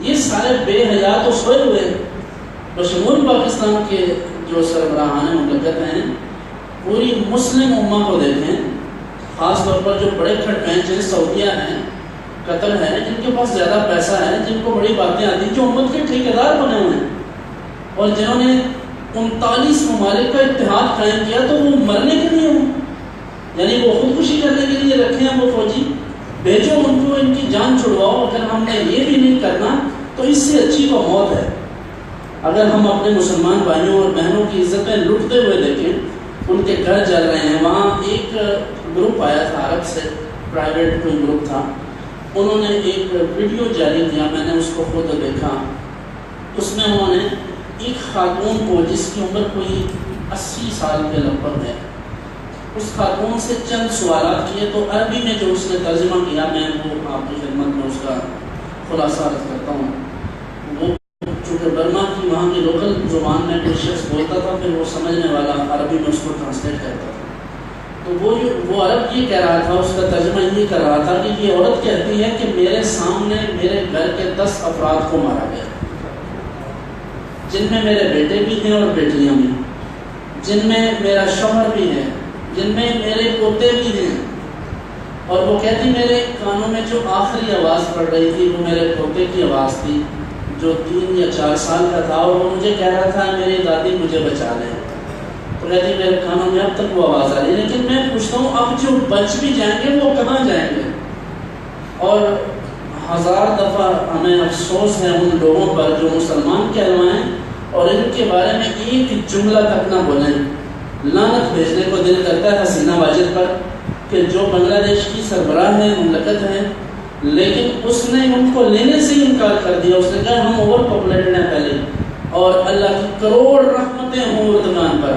یہ سارے بے حیا تو سوئے ہوئے ہیں. بشمول پاکستان کے جو سربراہان مملکت ہیں، پوری مسلم امہ کو دیکھیں، خاص طور پر جو بڑے کھٹ ہیں، سعودیہ ہیں، قطر ہے، جن کے پاس زیادہ پیسہ ہے، جن کو بڑی باتیں آتی ہیں، جو امت کے ٹھیکیدار بنے ہوئے ہیں اور جنہوں نے 39 ممالک کا اتحاد قائم کیا، تو وہ مرنے کے لیے ہوں، یعنی وہ خودکشی کرنے کے لیے رکھے ہیں وہ فوجی. بھیجو ان کو، ان کی جان چھڑواؤ. اگر ہم نے یہ بھی نہیں کرنا تو اس سے اچھی تو موت ہے. اگر ہم اپنے مسلمان بھائیوں اور بہنوں کی عزتیں لٹتے ہوئے دیکھیں، ان کے گھر جل رہے ہیں. وہاں ایک گروپ آیا تھا عرب سے، پرائیویٹ کوئی گروپ تھا، انہوں نے ایک ویڈیو جاری کیا، میں نے اس کو خود دیکھا. اس میں انہوں نے ایک خاتون کو جس کی عمر کوئی 80 سال کے لگ بھگ ہے، اس خاتون سے چند سوالات کیے. تو عربی میں جو اس نے ترجمہ کیا، میں وہ آپ کی خدمت میں اس کا خلاصہ عرض کرتا ہوں. وہ چونکہ برما کی وہاں کی لوکل زبان میں کوئی شخص بولتا تھا، پھر وہ سمجھنے والا عربی میں اس کو ٹرانسلیٹ کرتا تھا. تو وہ عرب یہ کہہ رہا تھا، اس کا ترجمہ یہ کر رہا تھا کہ یہ عورت کہتی ہے کہ میرے سامنے میرے گھر کے 10 افراد کو مارا گیا، جن میں میرے بیٹے بھی ہیں اور بیٹیاں بھی، جن میں میرا شوہر بھی ہے، جن میں میرے پوتے بھی ہیں. اور وہ کہتی میرے کانوں میں جو آخری آواز پڑ رہی تھی وہ میرے پوتے کی آواز تھی جو 3 یا 4 سال کا تھا، اور وہ مجھے کہہ رہا تھا میری دادی مجھے بچا لے. تو کہتی میرے کانوں میں اب تک وہ آواز آ رہی ہے. لیکن میں پوچھتا ہوں اب جو بچ بھی جائیں گے وہ کہاں جائیں گے؟ اور 1000 دفعہ ہمیں افسوس ہے ان لوگوں پر جو مسلمان کہلوائیں اور ان کے بارے میں ایک جملہ تک نہ بولیں. لعنت بھیجنے کو دل کرتا ہے حسینہ واجد پر کہ جو بنگلہ دیش کی سربراہ ہے، مملکت ہے، لیکن اس نے ان کو لینے سے ہی انکار کر دیا. اس نے کہا ہم اوور پاپولیٹڈ ہیں پہلے، اور اللہ کی کروڑ رحمتیں ہوں اردگان پر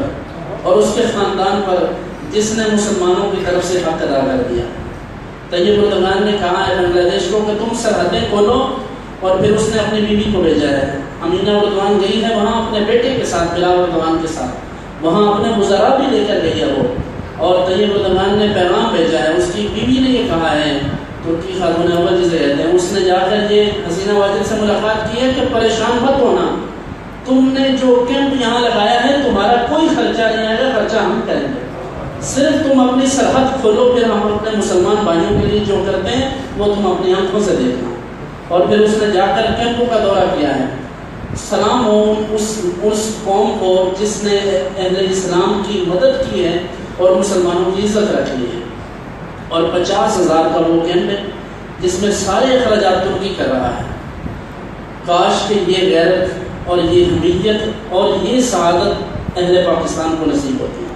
اور اس کے خاندان پر جس نے مسلمانوں کی طرف سے حق ادا کر دیا. طیب اردگان نے کہا ہے بنگلہ دیش کو کہ تم سرحدیں کھولو، اور پھر اس نے اپنی بیوی کو بھیجا ہے. امینہ اردگان گئی ہے وہاں اپنے بیٹے کے ساتھ، بلال اردگان کے ساتھ، وہاں اپنے وزراء بھی لے کر گئی ہے وہ. اور طیب اردگان نے پیغام بھیجا ہے، اس کی بیوی نے یہ کہا ہے، ترکی خاتون اول جسے کہتے ہیں، اس نے جا کر یہ حسینہ واجد سے ملاقات کی ہے کہ پریشان مت ہونا، تم نے جو کیمپ یہاں لگایا ہے تمہارا کوئی خرچہ نہیں آئے گا، خرچہ ہم کریں گے، صرف تم اپنی سرحد کھولو، پھر ہم اپنے مسلمان بھائیوں کے لیے جو کرتے ہیں وہ تم اپنی آنکھوں سے دیکھنا. اور پھر اس نے جا کر کیمپوں کا دورہ کیا ہے. سلام ہو اس قوم کو جس نے اہل اسلام کی مدد کی ہے اور مسلمانوں کی عزت رکھی ہے. اور 50,000 کا وہ کیمپ ہے جس میں سارے اخراجات ترکی کر رہا ہے. کاش کہ یہ غیرت اور یہ حمیت اور یہ سعادت اہل پاکستان کو نصیب ہوتی ہے.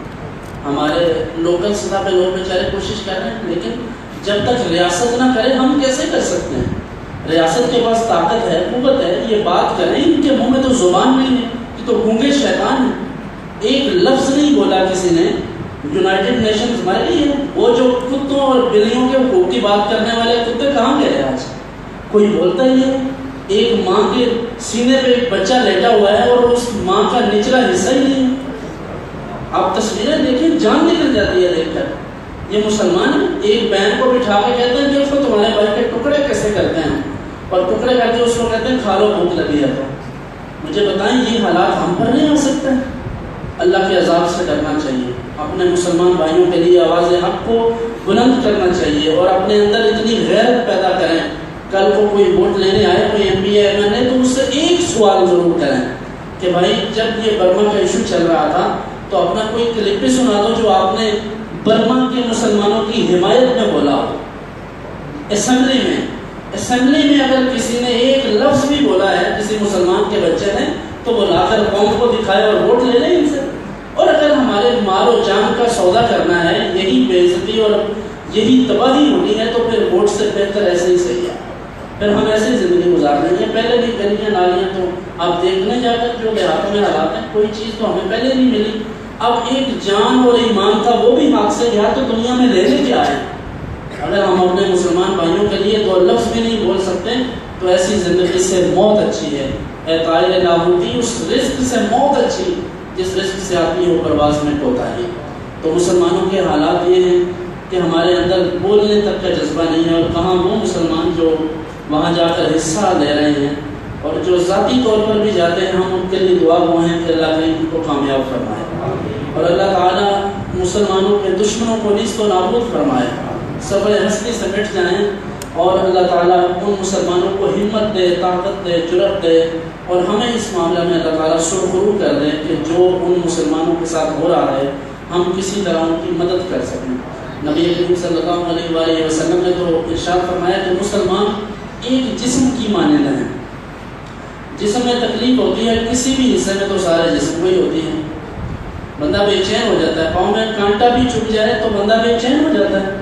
ہمارے لوکل سطح پہ لوگ بیچارے کوشش کر رہے ہیں، لیکن جب تک ریاست نہ کرے ہم کیسے کر سکتے ہیں؟ ریاست کے پاس طاقت ہے، قوت ہے، یہ بات کریں. ان کے منہ میں تو زبان نہیں ہے، یہ تو گونگے شیطان ہیں. ایک لفظ نہیں بولا کسی نے. یونائٹڈ نیشنز ہمارے لیے وہ جو کتوں اور بلیوں کے حقوق کی بات کرنے والے کتے کہاں گئے آج؟ کوئی بولتا ہی ہے. ایک ماں کے سینے پہ ایک بچہ لیٹا ہوا ہے اور اس ماں کا نچلا حصہ ہی نہیں ہے. آپ تصویریں دیکھیں، جان نکل جاتی ہے دیکھ کر. یہ مسلمان ایک بہن کو بٹھا کے کہتے ہیں کہ اس کو تمہارے بھائی کے ٹکڑے کیسے کرتے ہیں، اور ٹکڑے کر کے اس کو کہتے ہیں کھا لو بھوک لگی ہے. تو مجھے بتائیں یہ حالات ہم پر نہیں آ سکتے؟ اللہ کے عذاب سے ڈرنا چاہیے، اپنے مسلمان بھائیوں کے لیے آواز حق کو بلند کرنا چاہیے، اور اپنے اندر اتنی غیرت پیدا کریں. کل کو کوئی ووٹ لینے آئے، کوئی M P M L A, تو اس سے ایک سوال ضرور کریں کہ بھائی جب یہ برما کا ایشو چل رہا تھا تو اپنا کوئی کلپ بھی سنا دو جو آپ نے برما کے مسلمانوں کی حمایت میں بولا ہو. اسمبلی میں اگر کسی نے ایک لفظ بھی بولا ہے کسی مسلمان کے بچے نے، تو وہ لا کر قوم کو دکھائے اور ووٹ لے لیں ان سے. اور اگر ہمارے مال و جان کا سودا کرنا ہے، یہی بے عزتی اور یہی تباہی ہونی ہے، تو پھر ووٹ سے بہتر ایسے ہی صحیح ہے. پھر ہم ایسے ہی زندگی گزار لیں گے. پہلے بھی گلیاں نالیاں تو آپ دیکھنے جا کر جو دیہاتوں میں حالات ہیں، کوئی چیز تو ہمیں پہلے نہیں ملی. اب ایک جان اور ایمان تھا وہ بھی ہاتھ سے گیا، تو دنیا میں لینے کیا ہے؟ اگر ہم اپنے مسلمان بھائیوں کے لیے 2 لفظ بھی نہیں بول سکتے تو ایسی زندگی سے موت اچھی ہے. اے طائر لاہوتی، اس رزق سے موت اچھی جس رزق سے آتی ہو پرواز میں کوتاہی. تو مسلمانوں کے حالات یہ ہیں کہ ہمارے اندر بولنے تک کا جذبہ نہیں ہے. اور کہاں وہ مسلمان جو وہاں جا کر حصہ لے رہے ہیں اور جو ذاتی طور پر بھی جاتے ہیں ہم ان کے لیے دعا گو ہیں کہ اللہ کریم ان کو کامیاب فرمائے، اور اللہ تعالیٰ مسلمانوں کے دشمنوں کو نیست و نابود فرمائے، صبر ہستی سے مٹ جائیں، اور اللہ تعالیٰ ان مسلمانوں کو ہمت دے، طاقت دے، جرأت دے، اور ہمیں اس معاملہ میں اللہ تعالیٰ سرخرو کر دے کہ جو ان مسلمانوں کے ساتھ ہو رہا ہے ہم کسی طرح ان کی مدد کر سکیں۔ نبی کریم صلی اللہ علیہ وآلہ وسلم نے تو ارشاد فرمایا کہ مسلمان ایک جسم کی مانند ہیں، جسم میں تکلیف ہوتی ہے کسی بھی حصے میں تو سارے جسم کو ہی ہوتی ہے، بندہ بے چین ہو جاتا ہے، پاؤں میں کانٹا بھی چبھ جائے تو بندہ بے چین ہو جاتا ہے،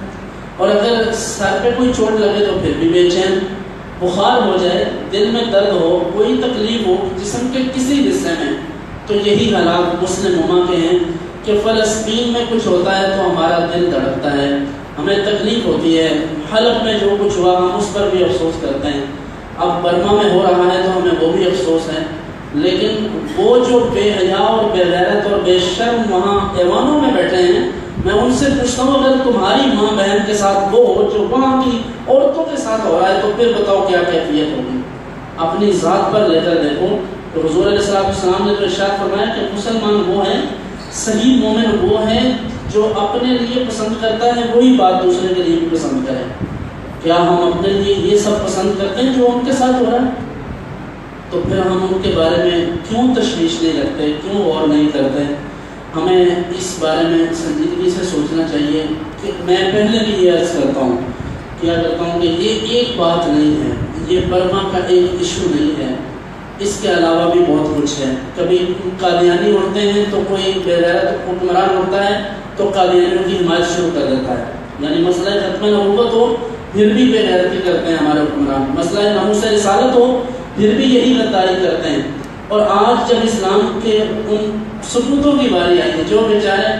اور اگر سر پہ کوئی چوٹ لگے تو پھر بھی بے چین، بخار ہو جائے، دل میں درد ہو، کوئی تکلیف ہو جسم کے کسی حصے میں، تو یہی حالات مسلم امہ کے ہیں کہ فلسطین میں کچھ ہوتا ہے تو ہمارا دل دھڑکتا ہے، ہمیں تکلیف ہوتی ہے، حلب میں جو کچھ ہوا ہم اس پر بھی افسوس کرتے ہیں، اب برما میں ہو رہا ہے تو ہمیں وہ بھی افسوس ہے، لیکن وہ جو بے حیا اور بے غیرت اور بے شرم وہاں ایوانوں میں بیٹھے ہیں، میں ان سے پوچھتا ہوں اگر تمہاری ماں بہن کے ساتھ وہ ہو جو وہاں کی عورتوں کے ساتھ ہو رہا ہے تو پھر بتاؤ کیا کیفیت ہوگی۔ اپنی ذات پر لے کر دیکھو تو حضور علیہ السلام نے تو ارشاد فرمایا کہ مسلمان وہ ہیں، صحیح مومن وہ ہیں جو اپنے لیے پسند کرتا ہے وہی بات دوسرے کے لیے بھی پسند کرے۔ کیا ہم اپنے لیے یہ سب پسند کرتے ہیں جو ان کے ساتھ ہو رہا ہے؟ تو پھر ہم ان کے بارے میں کیوں تشویش نہیں رکھتے، کیوں غور نہیں کرتے؟ ہمیں اس بارے میں سنجیدگی سے سوچنا چاہیے کہ میں پہلے بھی یہ عرض کرتا ہوں کہ یہ ایک بات نہیں ہے، یہ برما کا ایک ایشو نہیں ہے، اس کے علاوہ بھی بہت کچھ ہے۔ کبھی قادیانی اڑتے ہیں تو کوئی بے غیرت حکمران ہوتا ہے تو قادیانیوں کی حمایت شروع کر دیتا ہے، یعنی مسئلہ ختم نبوت ہو پھر بھی بے غیرتی کرتے ہیں ہمارے حکمران، مسئلہ ناموس رسالت ہو پھر بھی یہی غداری کرتے ہیں۔ اور آج جب اسلام کے ان سپوتوں کی باری آئی ہے جو بیچارے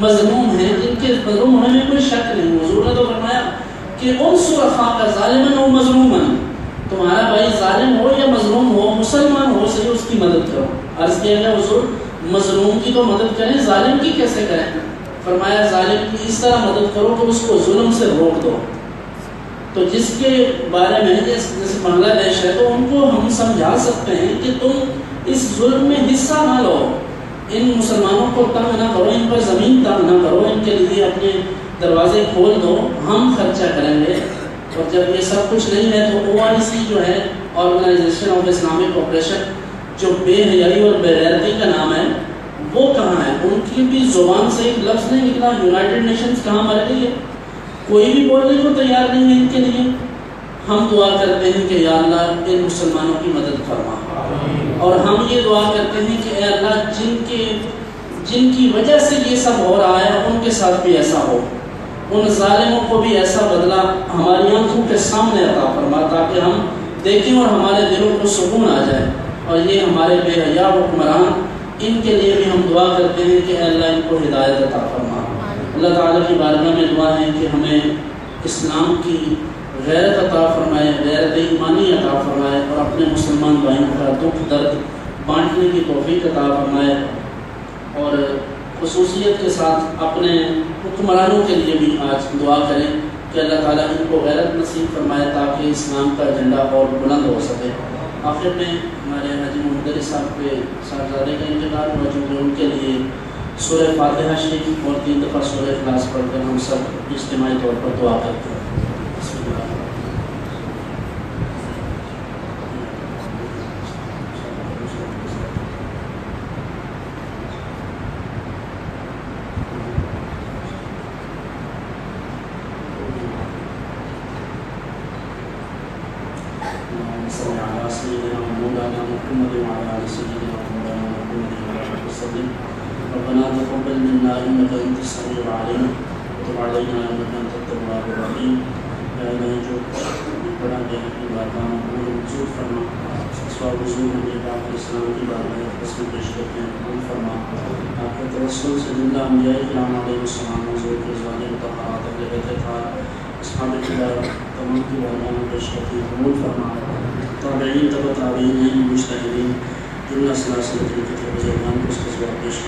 مظلوم ہیں، جن کے مظلوم ہونے میں کوئی شک نہیں، حضور نے تو فرمایا کہ انصر اخاک ظالما او مظلوما، تمہارا بھائی ظالم ہو یا مظلوم ہو، مسلمان ہو صحیح اس کی مدد کرو۔ عرض کیا گیا حضور مظلوم کی تو مدد کریں، ظالم کی کیسے کریں؟ فرمایا ظالم کی اس طرح مدد کرو کہ اس کو ظلم سے روک دو۔ تو جس کے بارے میں جیسے بنگلہ دیش ہے تو ان کو ہم سمجھا سکتے ہیں کہ تم اس ظلم میں حصہ نہ لو، ان مسلمانوں کو تنگ نہ کرو، ان پر زمین تنگ نہ کرو، ان کے لیے اپنے دروازے کھول دو، ہم خرچہ کریں گے۔ اور جب یہ سب کچھ نہیں ہے تو OIC جو ہے آرگنائزیشن آف اسلامک کوپریشن، جو بے حیائی اور بے غیرتی کا نام ہے، وہ کہاں ہے؟ ان کی بھی زبان سے ایک لفظ نہیں نکلا، یونائٹڈ نیشنز کہاں مر گئی ہے؟ کوئی بھی بولنے کو تیار نہیں ہے ان کے لیے۔ ہم دعا کرتے ہیں کہ یا اللہ ان مسلمانوں کی مدد فرما، اور ہم یہ دعا کرتے ہیں کہ اے اللہ جن کی وجہ سے یہ سب ہو رہا ہے ان کے ساتھ بھی ایسا ہو، ان ظالموں کو بھی ایسا بدلہ ہماری آنکھوں کے سامنے عطا فرما تاکہ ہم دیکھیں اور ہمارے دلوں کو سکون آ جائے۔ اور یہ ہمارے بے حیا حکمران، ان کے لیے بھی ہم دعا کرتے ہیں کہ اے اللہ ان کو ہدایت عطا فرما۔ اللہ تعالیٰ کی بارگاہ میں دعا ہے کہ ہمیں اسلام کی غیرت عطا فرمائے، غیرت ایمانی عطا فرمائے، اور اپنے مسلمان بھائیوں کا دکھ درد بانٹنے کی توفیق عطا فرمائے، اور خصوصیت کے ساتھ اپنے حکمرانوں کے لیے بھی آج دعا کریں کہ اللہ تعالیٰ ان کو غیرت نصیب فرمائے تاکہ اسلام کا جھنڈا اور بلند ہو سکے۔ آخر میں ہمارے حاجی محمد علی صاحب کے صاحبزادے کا انتقال ہوا، چونکہ ان کے لیے سورہ فاتحہ شریف اور 3 دفعہ سورہ اخلاص پڑھ کر ہم سب اجتماعی طور پر دعا کرتے ہیں۔ بسم اللہ۔ ربنا تقبل منا انك انت السميع العليم وتب علينا انك انت التواب الرحيم۔ یا الہی جو پڑھا گیا اپنی بارگاہ میں قبول منظور فرما، ثواب وصول نبی پاک علیہ السلام کی بارگاہ میں قسم پیش کرتے ہیں قبول فرما۔ آپ کے توسل سے زندہ انبیاء کرام علیہ السلام حضور کے ازواج مطہرات اہل بیت اطہار اصحاب کبار تمام کی بارگاہ میں پیش کرتے ہیں قبول فرما۔ تابعین تبع تابعین مجتہدین جملہ سلاسل کے بزرگان کو اس کا جواب پیش